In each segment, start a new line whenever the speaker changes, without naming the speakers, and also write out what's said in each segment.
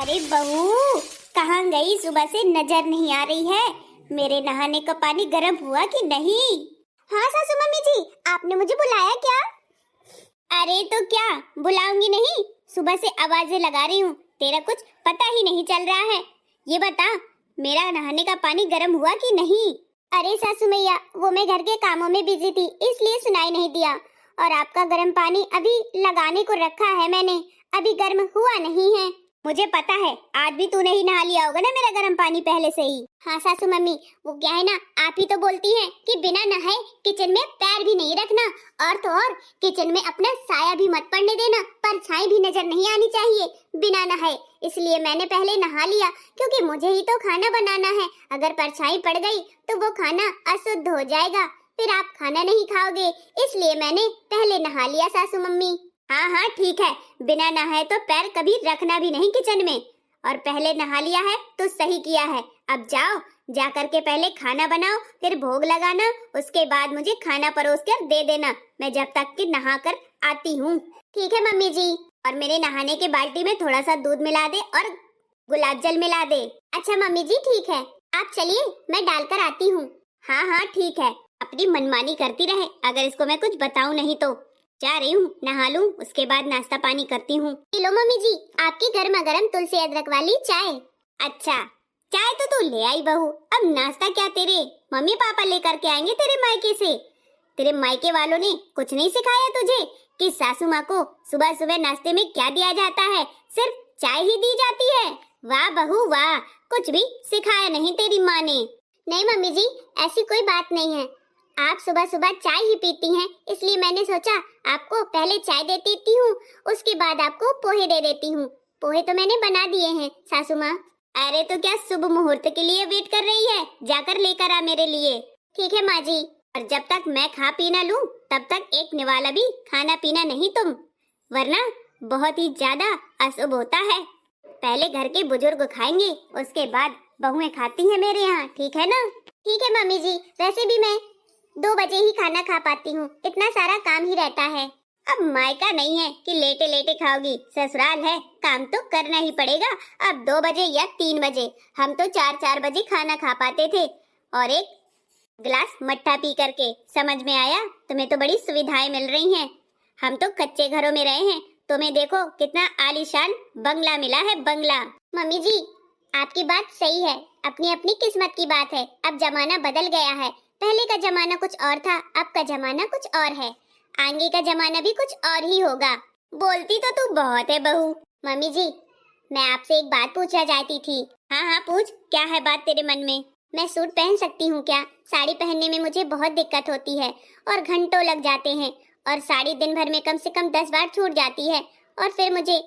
अरे बहू, कहाँ गई? सुबह से नजर नहीं आ रही है। मेरे नहाने का पानी गर्म हुआ कि नहीं? हाँ सासू मम्मी जी, आपने मुझे बुलाया क्या? अरे तो क्या बुलाऊंगी नहीं, सुबह से आवाजें लगा रही हूँ, तेरा कुछ पता ही नहीं चल रहा है। ये बता, मेरा नहाने का पानी गर्म हुआ कि नहीं? अरे सासू मैया, वो मैं घर के कामों में बिजी थी, इसलिए सुनाई नहीं दिया। और आपका गर्म पानी अभी लगाने को रखा है मैंने, अभी गर्म हुआ नहीं है। मुझे पता है, आज भी तूने ही नहा लिया होगा ना मेरा गर्म पानी पहले से ही। हाँ सासू मम्मी, वो क्या है ना, आप ही तो बोलती हैं कि बिना नहाए किचन में पैर भी नहीं रखना, और तो और किचन में अपना साया भी मत पड़ने देना, परछाई भी नजर नहीं आनी चाहिए बिना नहाए। इसलिए मैंने पहले नहा लिया, क्योंकि मुझे ही तो खाना बनाना है। अगर परछाई पड़ गई तो वो खाना अशुद्ध हो जाएगा, फिर आप खाना नहीं खाओगे, इसलिए मैंने पहले नहा लिया सासू मम्मी। हाँ हाँ ठीक है, बिना नहाए तो पैर कभी रखना भी नहीं किचन में, और पहले नहा लिया है तो सही किया है। अब जाओ, जा करके पहले खाना बनाओ, फिर भोग लगाना, उसके बाद मुझे खाना परोस कर दे देना, मैं जब तक कि नहा कर आती हूँ। ठीक है मम्मी जी। और मेरे नहाने के बाल्टी में थोड़ा सा दूध मिला दे और गुलाब जल मिला दे। अच्छा मम्मी जी ठीक है, आप चलिए, मैं डालकर आती हूँ। हाँ हाँ ठीक है, अपनी मनमानी करती रहे, अगर इसको मैं कुछ बताऊँ नहीं तो। जा रही हूँ, नहा लूं, उसके बाद नाश्ता पानी करती हूँ। लो मम्मी जी, आपकी गर्मा गर्म तुलसी अदरक वाली चाय। अच्छा, चाय तो तू ले आई बहू, अब नाश्ता क्या तेरे मम्मी पापा लेकर के आएंगे तेरे मायके से? तेरे मायके वालों ने कुछ नहीं सिखाया तुझे कि सासू माँ को सुबह सुबह नाश्ते में क्या दिया जाता है? सिर्फ चाय ही दी जाती है। वाह बहू वाह, कुछ भी सिखाया नहीं तेरी माँ ने। नहीं मम्मी जी, ऐसी कोई बात नहीं है, आप सुबह सुबह चाय ही पीती हैं, इसलिए मैंने सोचा आपको पहले चाय दे देती हूँ, उसके बाद आपको पोहे दे देती हूँ। पोहे तो मैंने बना दिए हैं सासू माँ। अरे तो क्या शुभ मुहूर्त के लिए वेट कर रही है? जाकर लेकर आ मेरे लिए। ठीक है माँ जी, और जब तक मैं खा पी ना लूं, तब तक एक निवाला भी खाना पीना नहीं तुम, वरना बहुत ही ज्यादा अशुभ होता है। पहले घर के बुजुर्ग खाएंगे, उसके बाद बहुएं खाती हैं मेरे यहाँ, ठीक है ना? ठीक है मम्मी जी, वैसे भी मैं 2 बजे ही खाना खा पाती हूँ, इतना सारा काम ही रहता है। अब मायका नहीं है कि लेटे लेटे खाओगी, ससुराल है, काम तो करना ही पड़ेगा। अब 2 बजे या 3 बजे, हम तो 4-4 बजे खाना खा पाते थे, और एक गिलास मट्ठा पी करके। समझ में आया? तुम्हें तो बड़ी सुविधाएं मिल रही हैं, हम तो कच्चे घरों में रहे हैं, तुम्हें देखो कितना आलीशान बंगला मिला है, बंगला। मम्मी जी आपकी बात सही है, अपनी अपनी किस्मत की बात है, अब जमाना बदल गया है, पहले का जमाना कुछ और था, अब का जमाना कुछ और है, आगे का जमाना भी कुछ और ही होगा। बोलती तो तू बहुत है बहू। मम्मी जी मैं आपसे एक बात पूछना चाहती थी। हाँ हाँ पूछ, क्या है बात तेरे मन में? मैं सूट पहन सकती हूँ क्या? साड़ी पहनने में मुझे बहुत दिक्कत होती है और घंटों लग जाते हैं, और साड़ी दिन भर में कम से कम 10 बार छूट जाती है, और फिर मुझे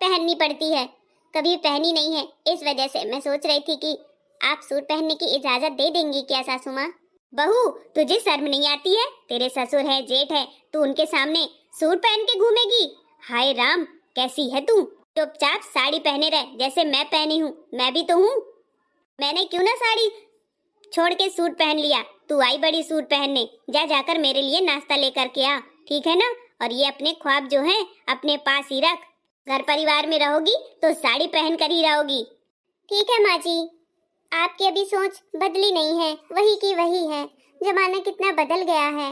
पहननी पड़ती है, कभी पहनी नहीं है, इस वजह से मैं सोच रही थी कि आप सूट पहनने की इजाजत दे देंगी क्या सासू माँ? बहू तुझे शर्म नहीं आती है? तेरे ससुर है, जेठ है, तू उनके सामने सूट पहन के घूमेगी? हाय राम, कैसी है तू? चुपचाप साड़ी पहने रह, जैसे मैं पहनी हूँ, मैं भी तो हूँ। मैंने क्यों ना साड़ी छोड़ के सूट पहन लिया, तू आई बड़ी सूट पहनने, जा जाकर मेरे लिए नाश्ता लेकर के आ, ठीक है ना? और ये अपने ख्वाब जो हैं अपने पास ही रख, घर परिवार में रहोगी तो साड़ी पहन कर ही रहोगी। ठीक है माँ जी, आपकी अभी सोच बदली नहीं है, वही की वही है, जमाना कितना बदल गया है।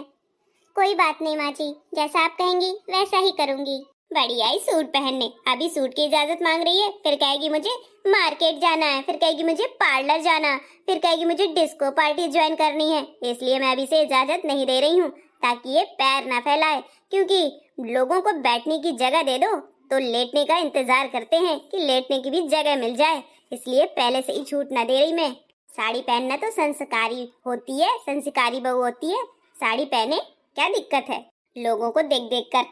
कोई बात नहीं माँ जी, जैसा आप कहेंगी वैसा ही करूँगी। बड़ी आई सूट पहनने, अभी सूट की इजाजत मांग रही है, फिर कहेगी मुझे मार्केट जाना है, फिर कहेगी मुझे पार्लर जाना, फिर कहेगी मुझे डिस्को पार्टी ज्वाइन करनी है। इसलिए मैं अभी से इजाजत नहीं दे रही हूँ, ताकि ये पैर ना फैलाए, क्योंकि लोगों को बैठने की जगह दे दो तो लेटने का इंतजार करते हैं कि लेटने की भी जगह मिल जाए, इसलिए पहले से ही छूट ना दे रही मैं। साड़ी पहनना तो संस्कारी होती है, संस्कारी बहू होती है, साड़ी पहने, क्या दिक्कत है? लोगों को देख देख कर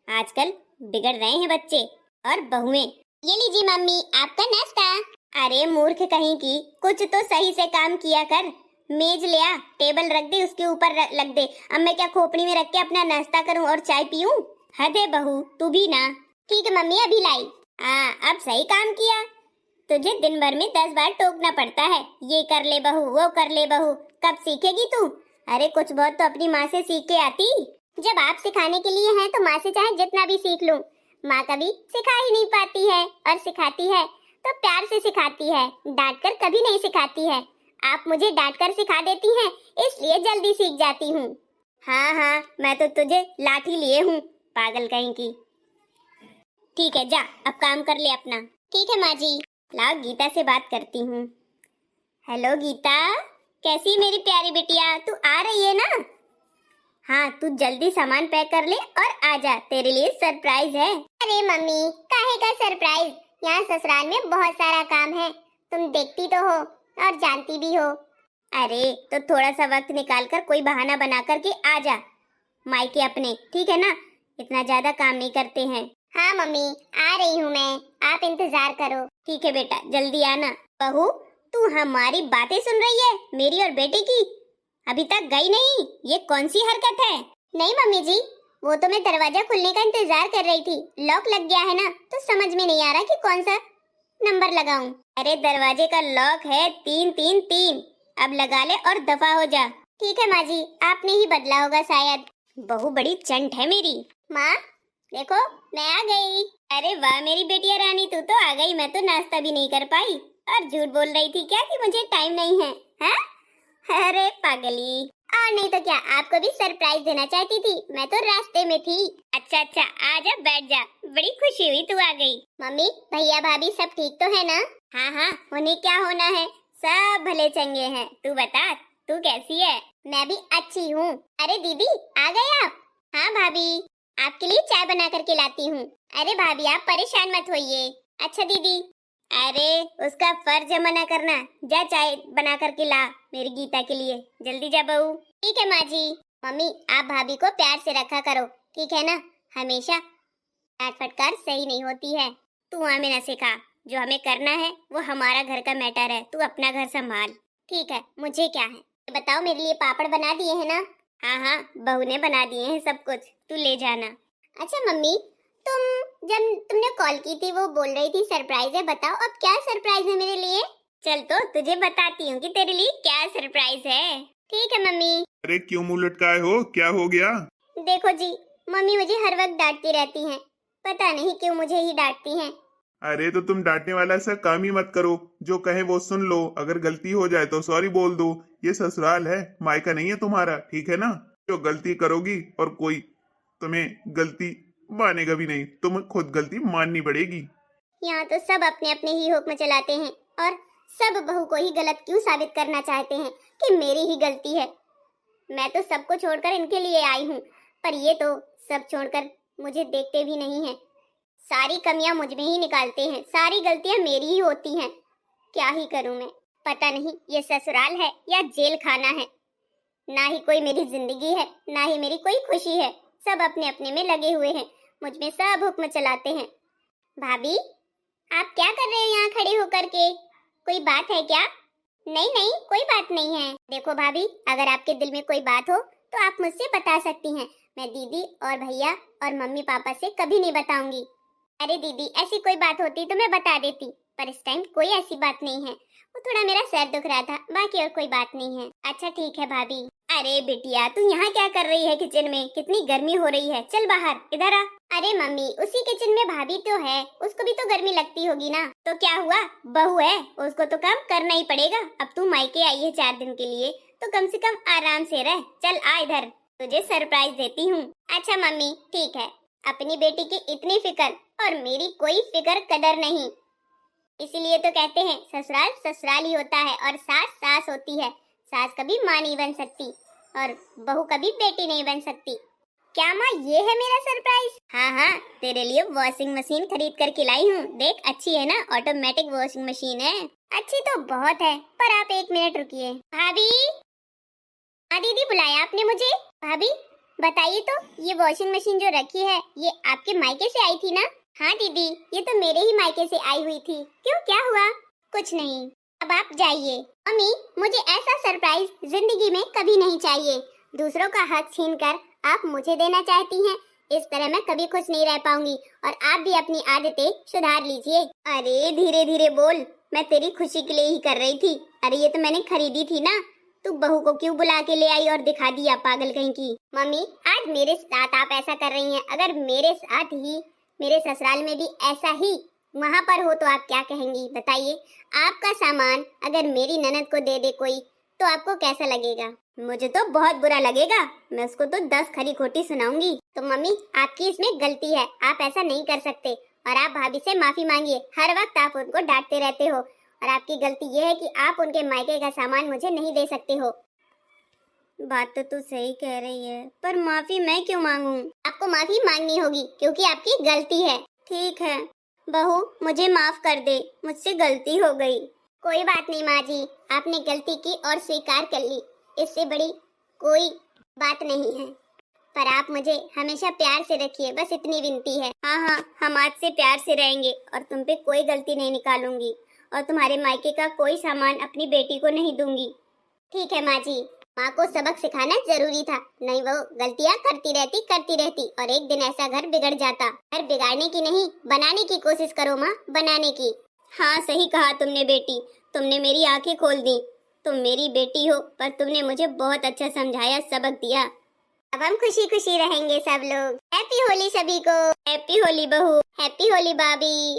आजकल बिगड़ रहे हैं बच्चे और बहुएं। ये लीजिए मम्मी आपका नाश्ता। अरे मूर्ख कहीं की, कुछ तो सही से काम किया कर, मेज ले आ, टेबल रख दे, उसके ऊपर रख दे, अब मैं क्या खोपड़ी में रख के अपना नाश्ता करूं और चाय पीऊं? हद है बहू, तू भी ना। ठीक है मम्मी अभी लाई। हाँ अब सही काम किया, तुझे दिन भर में 10 बार टोकना पड़ता है, ये कर ले बहू, वो कर ले बहू, कब सीखेगी तू? अरे कुछ बहुत तो अपनी माँ से सीख के आती। जब आप सिखाने के लिए हैं तो माँ से चाहे जितना भी सीख लूं, माँ कभी सिखा ही नहीं पाती है और सिखाती है तो प्यार से सिखाती है, डांट कर कभी नहीं सिखाती है। आप मुझे डांट कर सिखा देती हैं, इसलिए जल्दी सीख जाती हूँ। हाँ, मैं तो तुझे लाठी लिए हूँ, पागल कहीं की। ठीक है, जा अब काम कर ले अपना। ठीक है माँ जी। लाओ गीता से बात करती हूँ। हेलो गीता, कैसी मेरी प्यारी बिटिया, तू आ रही है ना? हाँ, तू जल्दी सामान पैक कर ले और आ जा, तेरे लिए सरप्राइज है। अरे मम्मी, काहे का सरप्राइज? यहाँ ससुराल में बहुत सारा काम है, तुम देखती तो हो और जानती भी हो। अरे तो थोड़ा सा वक्त निकाल कर कोई बहाना बना कर के आ जा मायके अपने, ठीक है ना? इतना ज्यादा काम नहीं करते हैं। हाँ मम्मी, आ रही हूँ मैं, आप इंतजार करो। ठीक है बेटा, जल्दी आना। बहू, तू हमारी बातें सुन रही है, मेरी और बेटे की? अभी तक गई नहीं, ये कौन सी हरकत है? नहीं मम्मी जी, वो तो मैं दरवाजा खुलने का इंतजार कर रही थी, लॉक लग गया है ना, तो समझ में नहीं आ रहा कि कौन सा नंबर लगाऊं। अरे दरवाजे का लॉक है 333, अब लगा ले और दफा हो जा। ठीक है माँ जी, आपने ही बदला होगा शायद। बहू बड़ी चंट है मेरी। माँ देखो, मैं आ गई। अरे वाह मेरी बेटिया रानी, तू तो आ गई, मैं तो नाश्ता भी नहीं कर पाई और झूठ बोल रही थी क्या कि मुझे टाइम नहीं है, हैं? अरे पागली, और नहीं तो क्या, आपको भी सरप्राइज देना चाहती थी, मैं तो रास्ते में थी। अच्छा, आ जा, बैठ जा, बड़ी खुशी हुई तू आ गई। मम्मी, भैया भाभी सब ठीक तो है ना? हाँ, उन्हें क्या होना है, सब भले चंगे हैं। तू बता, तू कैसी है? मैं भी अच्छी हूँ। अरे दीदी, आ गए आप? हाँ भाभी, आपके लिए चाय बना करके लाती हूँ। अरे भाभी, आप परेशान मत होइए। अच्छा दीदी। अरे उसका फर्ज है मना करना, जा चाय बना करके ला मेरी गीता के लिए, जल्दी जा बहू। ठीक है माँ जी। मम्मी, आप भाभी को प्यार से रखा करो, ठीक है ना? हमेशा डांट फटकार सही नहीं होती है। तू हमें न सिखा, जो हमें करना है वो हमारा घर का मैटर है, तू अपना घर संभाल। ठीक है, मुझे क्या है, बताओ मेरे लिए पापड़ बना दिए है ना? हाँ, बहू ने बना दिए हैं सब कुछ, तू ले जाना। अच्छा मम्मी, जब तुमने कॉल की थी वो बोल रही थी सरप्राइज है, बताओ अब क्या सरप्राइज है मेरे लिए? चल तो तुझे बताती हूँ कि तेरे लिए क्या सरप्राइज है। ठीक है मम्मी।
अरे क्यों मुंह लटकाए हो, क्या हो गया?
देखो जी, मम्मी मुझे हर वक्त डांटती रहती हैं, पता नहीं क्यों मुझे ही डांटती हैं।
अरे तो तुम डांटने वाला ऐसा काम ही मत करो, जो कहे वो सुन लो, अगर गलती हो जाए तो सॉरी बोल दो। ये ससुराल है, मायका नहीं है तुम्हारा, ठीक है ना? जो गलती करोगी और कोई तुम्हें गलती मानेगा भी नहीं, तुम्हें खुद गलती माननी पड़ेगी।
यहाँ तो सब अपने अपने ही हुक्म चलाते हैं और सब बहू को ही गलत क्यों साबित करना चाहते हैं कि मेरी ही गलती है। मैं तो सबको छोड़कर इनके लिए आई हूँ, पर ये तो सब छोड़कर मुझे देखते भी नहीं हैं। सारी कमियां मुझ में ही निकालते हैं, सारी गलतियां मेरी ही होती हैं। क्या ही करूं मैं, पता नहीं ये ससुराल है या जेल खाना है। ना ही कोई मेरी जिंदगी है, ना ही मेरी कोई खुशी है। सब अपने अपने में लगे हुए हैं, मुझ में सब हुक्म चलाते हैं। भाभी, आप क्या कर रहे हो यहाँ खड़े होकर के? कोई बात है क्या? नहीं, कोई बात नहीं है। देखो भाभी, अगर आपके दिल में कोई बात हो तो आप मुझसे बता सकती हैं। मैं दीदी और भैया और मम्मी पापा से कभी नहीं बताऊंगी। अरे दीदी, ऐसी कोई बात होती तो मैं बता देती, पर इस टाइम कोई ऐसी बात नहीं है। वो थोड़ा मेरा सर दुख रहा था, बाकी और कोई बात नहीं है। अच्छा ठीक है भाभी। अरे बिटिया, तू यहाँ क्या कर रही है किचन में? कितनी गर्मी हो रही है, चल बाहर, इधर आ। अरे मम्मी, उसी किचन में भाभी तो है, उसको भी तो गर्मी लगती होगी ना। तो क्या हुआ, बहू है, उसको तो काम करना ही पड़ेगा। अब तू मायके आई है 4 दिन के लिए, तो कम से कम आराम से रह। चल आ इधर, तुझे सरप्राइज देती हूँ। अच्छा मम्मी, ठीक है। अपनी बेटी की इतनी फिक्र और मेरी कोई फिक्र कदर नहीं, इसीलिए तो कहते हैं ससुराल ससुराल ही होता है और सास सास होती है। सास कभी माँ नहीं बन सकती और बहू कभी बेटी नहीं बन सकती। क्या माँ, ये है मेरा सरप्राइज? हाँ, तेरे लिए वॉशिंग मशीन खरीद कर के लाई हूँ, देख अच्छी है ना, ऑटोमेटिक वॉशिंग मशीन है। अच्छी तो बहुत है, पर आप 1 मिनट रुकिए। भाभी। हाँ दीदी, बुलाया आपने मुझे? भाभी बताइए तो, ये वॉशिंग मशीन जो रखी है ये आपके मायके से आई थी ना? हाँ दीदी, ये तो मेरे ही मायके से आई हुई थी। क्यों, क्या हुआ? कुछ नहीं, अब आप जाइए। मम्मी, मुझे ऐसा सरप्राइज जिंदगी में कभी नहीं चाहिए। दूसरों का हक छीनकर आप मुझे देना चाहती हैं, इस तरह मैं कभी खुश नहीं रह पाऊंगी और आप भी अपनी आदतें सुधार लीजिए। अरे धीरे धीरे बोल, मैं तेरी खुशी के लिए ही कर रही थी। अरे ये तो मैंने खरीदी थी ना, तू बहू को क्यों बुला के ले आई और दिखा दिया, पागल कहीं की। मम्मी, आज मेरे साथ आप ऐसा कर रही हैं, अगर मेरे साथ ही मेरे ससुराल में भी ऐसा ही वहाँ पर हो तो आप क्या कहेंगी बताइए। आपका सामान अगर मेरी ननद को दे दे कोई तो आपको कैसा लगेगा? मुझे तो बहुत बुरा लगेगा, मैं उसको तो 10 खरी खोटी सुनाऊंगी। तो मम्मी आपकी इसमें गलती है, आप ऐसा नहीं कर सकते और आप भाभी से माफी मांगिए। हर वक्त आप उनको डांटते रहते हो और आपकी गलती ये है कि आप उनके मायके का सामान मुझे नहीं दे सकते हो। बात तो तू सही कह रही है, पर माफी मैं क्यों मांगूं? आपको माफी मांगनी होगी क्योंकि आपकी गलती है। ठीक है बहू, मुझे माफ कर दे, मुझसे गलती हो गई। कोई बात नहीं माँ जी, आपने गलती की और स्वीकार कर ली, इससे बड़ी कोई बात नहीं है। पर आप मुझे हमेशा प्यार से रखिए, बस इतनी विनती है। हाँ हाँ, हम आज से प्यार से रहेंगे और तुम पे कोई गलती नहीं निकालूंगी और तुम्हारे मायके का कोई सामान अपनी बेटी को नहीं दूंगी। ठीक है माँ जी। माँ को सबक सिखाना जरूरी था, नहीं वो गलतियाँ करती रहती और एक दिन ऐसा घर बिगड़ जाता। घर बिगाड़ने की नहीं, बनाने की कोशिश करो माँ, बनाने की। हाँ सही कहा तुमने बेटी, तुमने मेरी आंखें खोल दी। तुम मेरी बेटी हो पर तुमने मुझे बहुत अच्छा समझाया, सबक दिया। अब हम खुशी खुशी रहेंगे सब लोग। हैप्पी होली सभी को। हैप्पी होली बहू। हैप्पी होली भाभी।